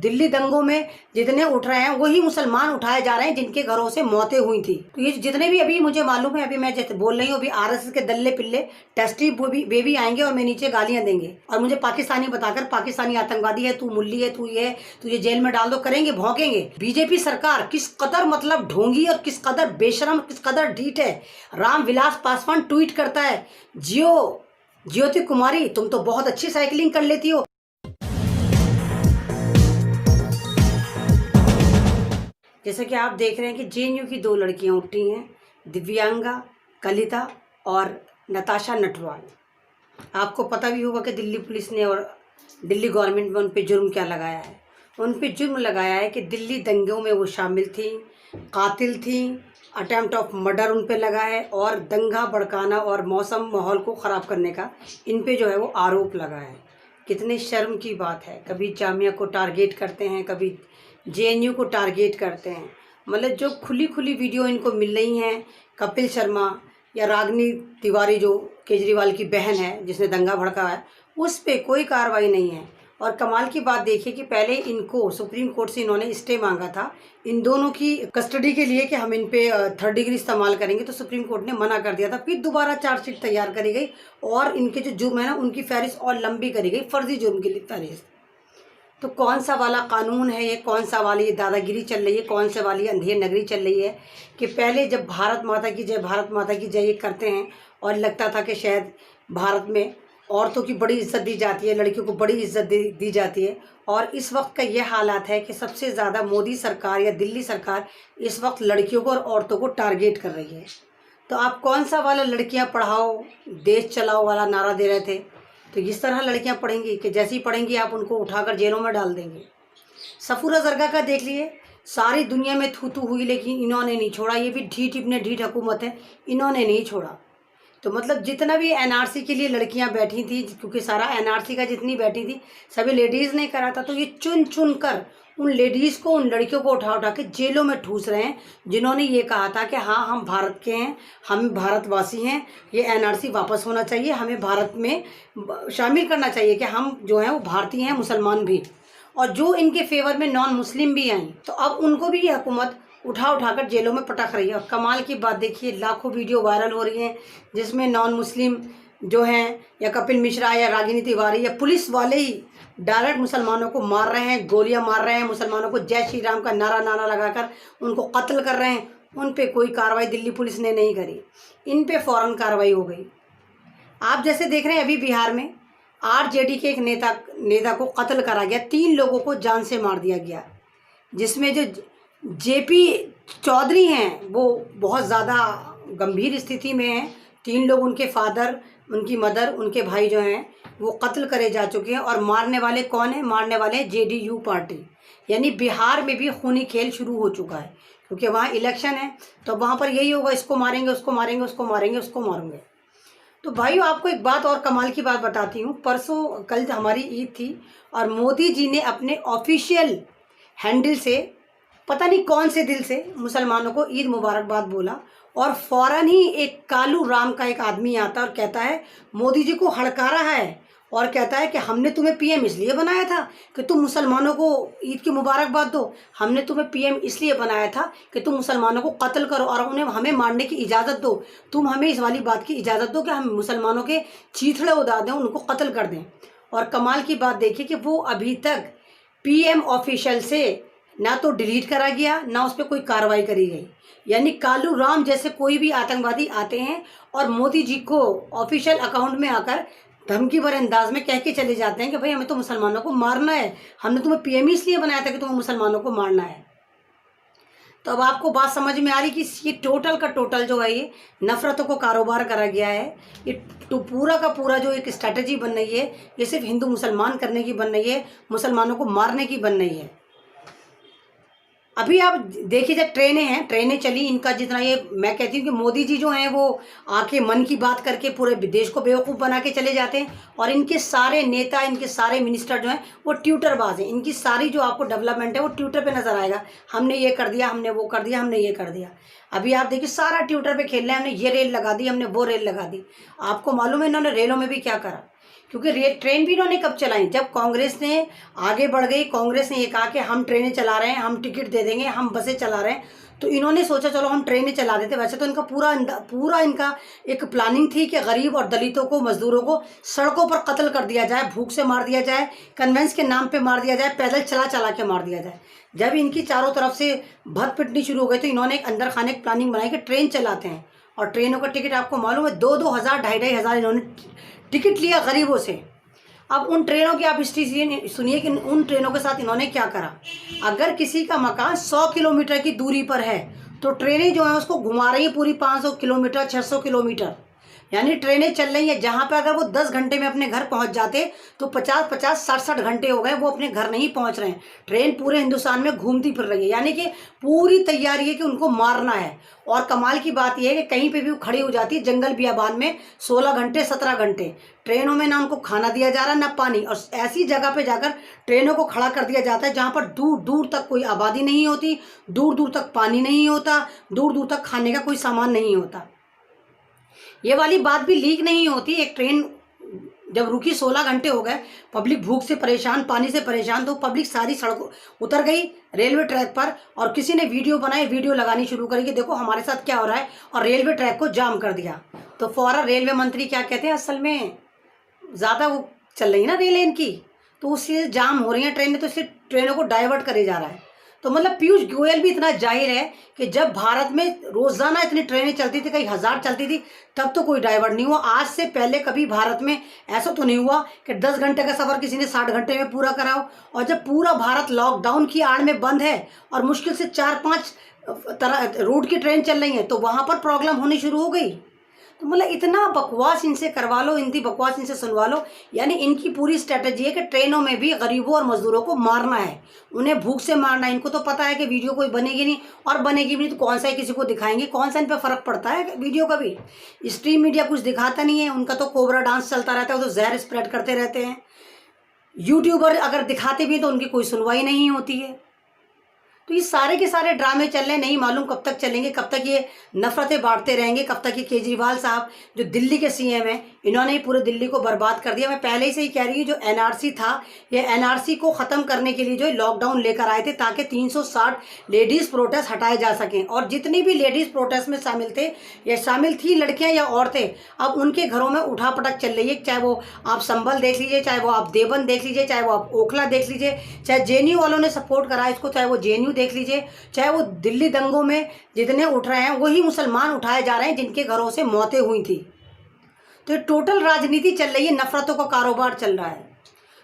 दिल्ली दंगों में जितने उठ रहे हैं वही मुसलमान उठाए जा रहे हैं जिनके घरों से मौतें हुई थी। तो ये जितने भी अभी मुझे मालूम है, अभी मैं जैसे बोल रही हूँ, अभी आरएसएस के दल्ले पिल्ले टेस्टी बेबी आएंगे और मैं नीचे गालियां देंगे और मुझे पाकिस्तानी बताकर पाकिस्तानी आतंकवादी है, तू मुल्ली है, तू ये है, तुझे जेल में डाल दो, करेंगे, भौंकेंगे। बीजेपी सरकार किस कदर मतलब ढोंगी और किस कदर बेशरम, किस कदर ढीठ है। रामविलास पासवान ट्वीट करता है, ज्योति कुमारी तुम तो बहुत अच्छी साइकिलिंग कर लेती हो। जैसे कि आप देख रहे हैं कि जेएनयू की 2 लड़कियां उठी हैं, दिव्यांगा कलिता और नताशा नटवाल। आपको पता भी होगा कि दिल्ली पुलिस ने और दिल्ली गवर्नमेंट में उन पे जुर्म क्या लगाया है। उन पे जुर्म लगाया है कि दिल्ली दंगों में वो शामिल थी, कातिल थी, अटेम्प्ट ऑफ मर्डर उन पे लगा है और दंगा भड़काना और मौसम माहौल को ख़राब करने का इन पे जो है वो आरोप लगा है। कितने शर्म की बात है। कभी जामिया को टारगेट करते हैं, कभी जेएनयू को टारगेट करते हैं। मतलब जो खुली खुली वीडियो इनको मिल रही हैं, कपिल शर्मा या रागनी तिवारी जो केजरीवाल की बहन है जिसने दंगा भड़का है, उस पे कोई कार्रवाई नहीं है। और कमाल की बात देखिए कि पहले इनको सुप्रीम कोर्ट से इन्होंने स्टे मांगा था इन दोनों की कस्टडी के लिए कि हम इन पे 3rd डिग्री इस्तेमाल करेंगे, तो सुप्रीम कोर्ट ने मना कर दिया था। फिर दोबारा चार्जशीट तैयार करी गई और इनके जो जुर्म है ना उनकी फहरिस्त और लंबी करी गई, फर्जी जुर्म की फहरिस्त। तो कौन सा वाला कानून है ये, कौन सा वाली ये दादागिरी चल रही है, कौन सा वाली अंधेर नगरी चल रही है कि पहले जब भारत माता की जय, भारत माता की जय ये करते हैं और लगता था कि शायद भारत में औरतों की बड़ी इज्जत दी जाती है, लड़कियों को बड़ी इज्जत दी जाती है। और इस वक्त का ये हालात है कि सबसे ज़्यादा मोदी सरकार या दिल्ली सरकार इस वक्त लड़कियों को और औरतों को टारगेट कर रही है। तो आप कौन सा वाला लड़कियां पढ़ाओ देश चलाओ वाला नारा दे रहे थे, तो इस तरह लड़कियां पढ़ेंगी कि जैसी पढ़ेंगी आप उनको उठाकर जेलों में डाल देंगे। सफूरा जरगा का देख लिए, सारी दुनिया में थू थू हुई लेकिन इन्होंने नहीं छोड़ा। ये भी ढीठ इतने ढीठ हुकूमत है, इन्होंने नहीं छोड़ा। तो मतलब जितना भी एनआरसी के लिए लड़कियां बैठी थी, क्योंकि सारा एनआरसी का जितनी बैठी थी सभी लेडीज़ ने करा था, तो ये चुन चुन कर उन लेडीज़ को, उन लड़कियों को उठा उठा के जेलों में ठूस रहे हैं जिन्होंने ये कहा था कि हाँ हम भारत के हैं, हम भारतवासी हैं, ये एनआरसी वापस होना चाहिए, हमें भारत में शामिल करना चाहिए कि हम जो हैं वो भारतीय हैं, मुसलमान भी, और जो इनके फेवर में नॉन मुस्लिम भी आई। तो अब उनको भी ये हुकूमत उठाकर जेलों में पटक रही है। और कमाल की बात देखिए, लाखों वीडियो वायरल हो रही हैं जिसमें नॉन मुस्लिम जो हैं या कपिल मिश्रा या रागिनी तिवारी या पुलिस वाले ही डायरेक्ट मुसलमानों को मार रहे हैं, गोलियां मार रहे हैं, मुसलमानों को जय श्री राम का नारा लगाकर उनको कत्ल कर रहे हैं। उन पे कोई कार्रवाई दिल्ली पुलिस ने नहीं करी, इन पे फ़ौरन कार्रवाई हो गई। आप जैसे देख रहे हैं अभी बिहार में आरजेडी के एक नेता को कत्ल करा गया, 3 लोगों को जान से मार दिया गया, जिसमें जो जेपी चौधरी हैं वो बहुत ज़्यादा गंभीर स्थिति में हैं। 3 लोग, उनके फादर, उनकी मदर, उनके भाई जो हैं वो कत्ल करे जा चुके हैं। और मारने वाले कौन हैं? मारने वाले हैं जेडीयू पार्टी। यानी बिहार में भी खूनी खेल शुरू हो चुका है, क्योंकि वहाँ इलेक्शन है तो वहाँ पर यही होगा, इसको मारेंगे, उसको मारेंगे, उसको मारेंगे, उसको मारेंगे। तो भाइयों आपको एक बात और कमाल की बात बताती हूँ। परसों कल हमारी ईद थी और मोदी जी ने अपने ऑफिशियल हैंडल से, पता नहीं कौन से दिल से, मुसलमानों को ईद मुबारकबाद बोला। और फ़ौरन ही एक कालू राम का एक आदमी आता और कहता है, मोदी जी को हड़का रहा है और कहता है कि हमने तुम्हें पीएम इसलिए बनाया था कि तुम मुसलमानों को ईद की मुबारकबाद दो, हमने तुम्हें पीएम इसलिए बनाया था कि तुम मुसलमानों को कत्ल करो और हमें मारने की इजाज़त दो। तुम हमें इस वाली बात की इजाज़त दो कि हम मुसलमानों के चीथड़े उड़ा दें, उनको कत्ल कर दें। और कमाल की बात देखिए कि वो अभी तक पीएम ऑफिशियल से ना तो डिलीट करा गया, ना उस पर कोई कार्रवाई करी गई। यानी कालू राम जैसे कोई भी आतंकवादी आते हैं और मोदी जी को ऑफिशियल अकाउंट में आकर धमकी भरे अंदाज में कह के चले जाते हैं कि भाई हमें तो मुसलमानों को मारना है, हमने तुम्हें पीएम इसलिए बनाया था कि तुम्हें मुसलमानों को मारना है। तो अब आपको बात समझ में आ रही कि ये टोटल का टोटल जो है ये नफरतों को कारोबार करा गया है। ये तो पूरा का पूरा जो एक स्ट्रैटेजी बन रही है, ये सिर्फ हिंदू मुसलमान करने की बन रही है, मुसलमानों को मारने की बन रही है। अभी आप देखिए जब ट्रेनें चली, इनका जितना, ये मैं कहती हूँ कि मोदी जी जो हैं वो आके मन की बात करके पूरे देश को बेवकूफ़ बना के चले जाते हैं। और इनके सारे नेता, इनके सारे मिनिस्टर जो हैं वो ट्विटरबाज हैं। इनकी सारी जो आपको डेवलपमेंट है वो ट्विटर पे नज़र आएगा, हमने ये कर दिया, हमने वो कर दिया, हमने ये कर दिया। अभी आप देखिए सारा ट्विटर पे खेल रहे हैं, हमने ये रेल लगा दी, हमने वो रेल लगा दी। आपको मालूम है इन्होंने रेलों में भी क्या करा? क्योंकि ट्रेन भी इन्होंने कब चलाई, जब कांग्रेस ने आगे बढ़ गई, कांग्रेस ने ये कहा कि हम ट्रेनें चला रहे हैं, हम टिकट दे देंगे, हम बसें चला रहे हैं, तो इन्होंने सोचा चलो हम ट्रेनें चला देते। वैसे तो इनका पूरा इनका एक प्लानिंग थी कि गरीब और दलितों को, मजदूरों को सड़कों पर कत्ल कर दिया जाए, भूख से मार दिया जाए, कन्वेंस के नाम पे मार दिया जाए, पैदल चला चला के मार दिया जाए। जब इनकी चारों तरफ से भद पिटनी शुरू हो गई तो इन्होंने एक अंदर खाने की प्लानिंग बनाई कि ट्रेन चलाते हैं। और ट्रेनों का टिकट आपको मालूम है 2-2 हज़ार, 2,500 इन्होंने टिकट लिया गरीबों से। अब उन ट्रेनों की आप हिस्ट्री सुनिए कि उन ट्रेनों के साथ इन्होंने क्या करा। अगर किसी का मकान 100 किलोमीटर की दूरी पर है तो ट्रेनें जो है उसको घुमा रही है पूरी 500 किलोमीटर, 600 किलोमीटर, यानी ट्रेनें चल रही हैं। जहाँ पे अगर वो 10 घंटे में अपने घर पहुँच जाते तो 50-50, 60-60 घंटे हो गए वो अपने घर नहीं पहुँच रहे हैं। ट्रेन पूरे हिंदुस्तान में घूमती फिर रही है, यानी कि पूरी तैयारी है कि उनको मारना है। और कमाल की बात यह है कि कहीं पे भी वो खड़ी हो जाती है जंगल बियाबान में 16 घंटे, 17 घंटे। ट्रेनों में ना उनको खाना दिया जा रहा ना पानी, और ऐसी जगह पे जाकर ट्रेनों को खड़ा कर दिया जाता है जहाँ पर दूर दूर तक कोई आबादी नहीं होती, दूर दूर तक पानी नहीं होता, दूर दूर तक खाने का कोई सामान नहीं होता। ये वाली बात भी लीक नहीं होती। एक ट्रेन जब रुकी 16 घंटे हो गए, पब्लिक भूख से परेशान, पानी से परेशान, तो पब्लिक सारी सड़कों उतर गई रेलवे ट्रैक पर, और किसी ने वीडियो बनाई, वीडियो लगानी शुरू करी कि देखो हमारे साथ क्या हो रहा है, और रेलवे ट्रैक को जाम कर दिया। तो फौरन रेलवे मंत्री क्या कहते हैं, असल में ज़्यादा वो चल रही है ना रेल इनकी, तो उससे जाम हो रही हैं ट्रेनें, तो इससे ट्रेनों को डाइवर्ट करे जा रहा है। तो मतलब पीयूष गोयल भी इतना जाहिर है कि जब भारत में रोज़ाना इतनी ट्रेनें चलती थी, कई हज़ार चलती थी, तब तो कोई डाइवर्ट नहीं हुआ। आज से पहले कभी भारत में ऐसा तो नहीं हुआ कि 10 घंटे का सफ़र किसी ने 60 घंटे में पूरा कराओ। और जब पूरा भारत लॉकडाउन की आड़ में बंद है और मुश्किल से 4-5 रूट की ट्रेन चल रही है, तो वहाँ पर प्रॉब्लम होनी शुरू हो गई। तो मतलब इतना बकवास इनसे करवा लो, इनकी बकवास इनसे सुनवा लो। यानी इनकी पूरी स्ट्रेटजी है कि ट्रेनों में भी गरीबों और मजदूरों को मारना है, उन्हें भूख से मारना है। इनको तो पता है कि वीडियो कोई बनेगी नहीं, और बनेगी भी नहीं तो कौन सा ही किसी को दिखाएंगे, कौन सा इन पर फ़र्क पड़ता है वीडियो का भी। स्ट्रीम मीडिया कुछ दिखाता नहीं है, उनका तो कोबरा डांस चलता रहता है, वो तो जहर स्प्रेड करते रहते हैं। यूट्यूबर अगर दिखाते भी तो उनकी कोई सुनवाई नहीं होती है। तो ये सारे के सारे ड्रामे चल रहे हैं, नहीं मालूम कब तक चलेंगे, कब तक ये नफरतें बांटते रहेंगे, कब तक ये केजरीवाल साहब जो दिल्ली के सीएम हैं, इन्होंने ही पूरे दिल्ली को बर्बाद कर दिया। मैं पहले ही से ही कह रही हूँ, जो एनआरसी था, ये एनआरसी को ख़त्म करने के लिए जो लॉकडाउन लेकर आए थे ताकि 360 लेडीज़ प्रोटेस्ट हटाए जा सकें। और जितनी भी लेडीज़ प्रोटेस्ट में शामिल थे या शामिल थी लड़कियाँ या औरतें, अब उनके घरों में उठापटक चल रही है। चाहे वो आप संभल देख लीजिए, चाहे वो आप देवबंद देख लीजिए, चाहे वो आप ओखला देख लीजिए, चाहे जेएनयू वालों ने सपोर्ट करा इसको, चाहे वो जेएनयू देख लीजिए, चाहे वो दिल्ली दंगों में जितने उठ रहे हैं वही मुसलमान उठाए जा रहे हैं जिनके घरों से मौतें हुई थी। तो ये टोटल राजनीति चल रही है, नफरतों का कारोबार चल रहा है।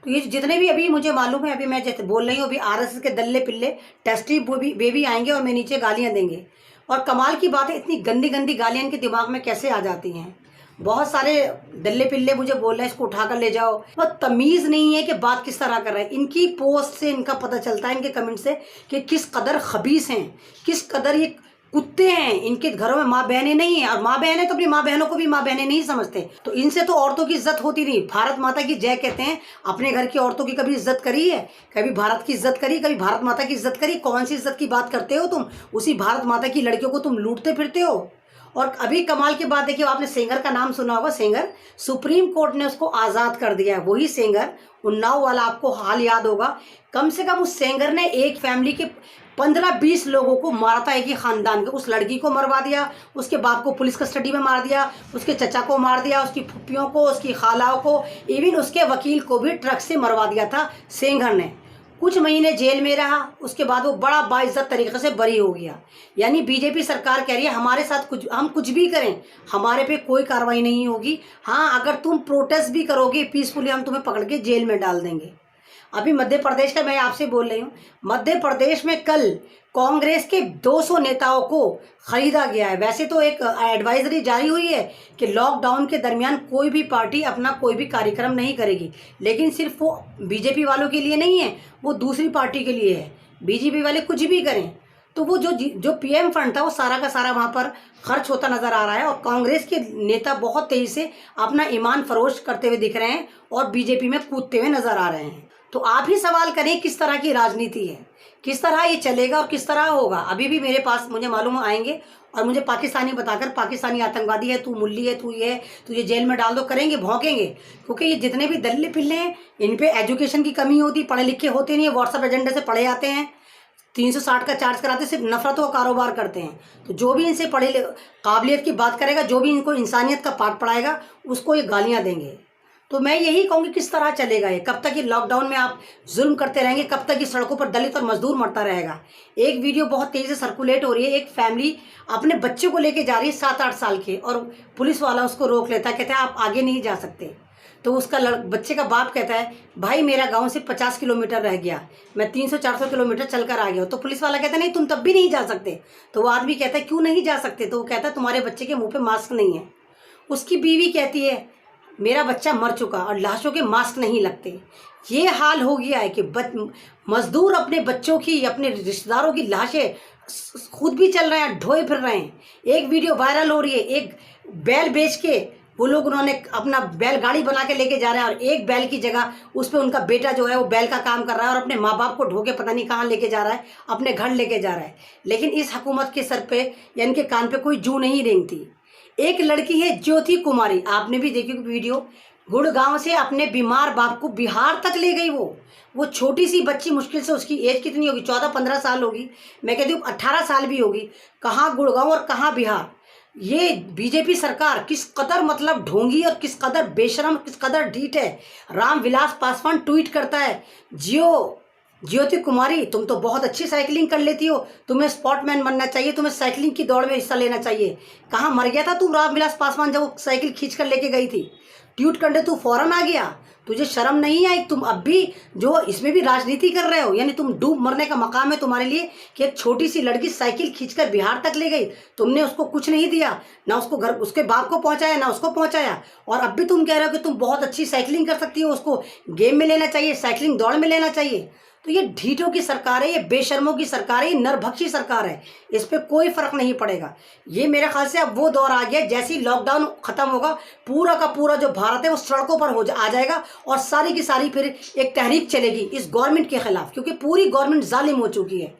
तो ये जितने भी अभी मुझे मालूम है, अभी मैं जैसे बोल रही हूँ, अभी आरएसएस के दल्ले पिल्ले टेस्टी बेबी आएंगे और मैं नीचे गालियाँ देंगे। और कमाल की बात है, इतनी गंदी गंदी गालियाँ इनके दिमाग में कैसे आ जाती हैं। बहुत सारे दल्ले पिल्ले मुझे बोल रहे हैं इसको उठाकर ले जाओ, बहुत तमीज़ नहीं है कि बात किस तरह कर रहे हैं। इनकी पोस्ट से इनका पता चलता है, इनके कमेंट से, कि किस कदर खबीस हैं, किस कदर ये कुत्ते हैं। इनके घरों में माँ बहनें नहीं हैं, और माँ बहनें तो अपनी माँ बहनों को भी माँ बहनें नहीं समझते। तो इनसे तो औरतों की इज्जत होती नहीं। भारत माता की जय कहते हैं, अपने घर की औरतों की कभी इज्जत करी है? कभी भारत की इज्जत करी, कभी भारत माता की इज्जत करी? कौन सी इज्जत की बात करते हो तुम? उसी भारत माता की लड़कियों को तुम लूटते फिरते हो। और अभी कमाल की बात देखिए, आपने सेंगर का नाम सुना होगा, सेंगर, सुप्रीम कोर्ट ने उसको आज़ाद कर दिया है। वही सेंगर, उन्नाव वाला, आपको हाल याद होगा। कम से कम उस सेंगर ने एक फैमिली के 15-20 लोगों को मारा था, एक ही ख़ानदान के। उस लड़की को मरवा दिया, उसके बाप को पुलिस कस्टडी में मार दिया, उसके चचा को मार दिया, उसकी फुप्पियों को, उसकी खालाओं को, इवन उसके वकील को भी ट्रक से मरवा दिया था सेंगर ने। कुछ महीने जेल में रहा, उसके बाद वो बड़ा बाइज्जत तरीके से बरी हो गया। यानी बीजेपी सरकार कह रही है हमारे साथ हम कुछ भी करें, हमारे पे कोई कार्रवाई नहीं होगी। हाँ, अगर तुम प्रोटेस्ट भी करोगे पीसफुली, हम तुम्हें पकड़ के जेल में डाल देंगे। अभी मध्य प्रदेश का मैं आपसे बोल रही हूँ, मध्य प्रदेश में कल कांग्रेस के 200 नेताओं को खरीदा गया है। वैसे तो एक एडवाइजरी जारी हुई है कि लॉकडाउन के दरमियान कोई भी पार्टी अपना कोई भी कार्यक्रम नहीं करेगी, लेकिन सिर्फ वो बीजेपी वालों के लिए नहीं है, वो दूसरी पार्टी के लिए है। बीजेपी वाले कुछ भी करें तो वो जो पीएम फंड था वो सारा का सारा वहाँ पर खर्च होता नज़र आ रहा है। और कांग्रेस के नेता बहुत तेज़ी से अपना ईमान फरोश करते हुए दिख रहे हैं और बीजेपी में कूदते हुए नज़र आ रहे हैं। तो आप ही सवाल करें किस तरह की राजनीति है, किस तरह ये चलेगा और किस तरह होगा। अभी भी मेरे पास मुझे मालूम आएंगे और मुझे पाकिस्तानी बताकर पाकिस्तानी आतंकवादी है, तू मुल्ली है, तू ये है, तुझे जेल में डाल दो, करेंगे, भौंकेंगे। क्योंकि ये जितने भी दल्ले पिल्ले हैं इन पे एजुकेशन की कमी होती, पढ़े लिखे होते नहीं है, व्हाट्सएप एजेंडे से पढ़े आते हैं, 360 का चार्ज कराते, सिर्फ नफरतों का कारोबार करते हैं। तो जो भी इनसे पढ़े काबिलियत की बात करेगा, जो भी इनको इंसानियत का पाठ पढ़ाएगा, उसको ये गालियाँ देंगे। तो मैं यही कहूँगी किस तरह चलेगा ये, कब तक ये लॉकडाउन में आप जुल्म करते रहेंगे, कब तक ये सड़कों पर दलित और मजदूर मरता रहेगा। एक वीडियो बहुत तेज़ी से सर्कुलेट हो रही है, एक फैमिली अपने बच्चे को लेके जा रही है 7-8 साल के, और पुलिस वाला उसको रोक लेता है, कहता है आप आगे नहीं जा सकते। तो उसका बच्चे का बाप कहता है भाई मेरा गांव से 50 किलोमीटर रह गया, मैं 300-400 किलोमीटर चलकर आ गया। तो पुलिस वाला कहता है नहीं तुम तब भी नहीं जा सकते। तो वो आदमी कहता है क्यों नहीं जा सकते। तो वो कहता है तुम्हारे बच्चे के मुंह पे मास्क नहीं है। उसकी बीवी कहती है मेरा बच्चा मर चुका और लाशों के मास्क नहीं लगते। ये हाल हो गया है कि मजदूर अपने बच्चों की, अपने रिश्तेदारों की लाशें खुद भी चल रहे हैं, ढोए फिर रहे हैं। एक वीडियो वायरल हो रही है, एक बैल बेच के वो लोग उन्होंने अपना बैलगाड़ी बना के लेके जा रहे हैं और एक बैल की जगह उस पर उनका बेटा जो है वो बैल का काम कर रहा है और अपने माँ बाप को ढोके पता नहीं कहाँ लेके जा रहा है, अपने घर लेके जा रहा है। लेकिन इस हुकूमत के सर पे या इनके कान पे कोई जू नहीं रेंगती। एक लड़की है ज्योति कुमारी, आपने भी देखी वीडियो, गुड़गांव से अपने बीमार बाप को बिहार तक ले गई। वो छोटी सी बच्ची, मुश्किल से उसकी एज कितनी होगी, 14-15 साल होगी, मैं कहती हूँ 18 साल भी होगी। कहाँ गुड़गांव और कहाँ बिहार। ये बीजेपी सरकार किस कदर मतलब ढोंगी और किस कदर बेशरम, किस कदर ढीठ है। रामविलास पासवान ट्वीट करता है ज्योति कुमारी तुम तो बहुत अच्छी साइकिलिंग कर लेती हो, तुम्हें स्पॉटमैन बनना चाहिए, तुम्हें साइकिलिंग की दौड़ में हिस्सा लेना चाहिए। कहाँ मर गया था तू रामविलास पासवान जब वो साइकिल खींच कर लेके गई थी, ट्वीट करने तू फौरन आ गया। तुझे शर्म नहीं आई? तुम अब भी जो इसमें भी राजनीति कर रहे हो, यानी तुम डूब मरने का मकाम है तुम्हारे लिए कि एक छोटी सी लड़की साइकिल खींचकर बिहार तक ले गई, तुमने उसको कुछ नहीं दिया, ना उसको घर उसके बाप को पहुंचाया ना उसको पहुंचाया, और अब भी तुम कह रहे हो कि तुम बहुत अच्छी साइकिलिंग कर सकती हो, उसको गेम में लेना चाहिए, साइकिलिंग दौड़ में लेना चाहिए। तो ये ढीठों की सरकार है, ये बेशर्मों की सरकार है, ये नरभक्षी सरकार है, इस पर कोई फर्क नहीं पड़ेगा। ये मेरे ख्याल से अब वो दौर आ गया, जैसे ही लॉकडाउन खत्म होगा पूरा का पूरा जो भारत है वो सड़कों पर आ जाएगा और सारी की सारी फिर एक तहरीक चलेगी इस गवर्नमेंट के खिलाफ, क्योंकि पूरी गवर्नमेंट जालिम हो चुकी है।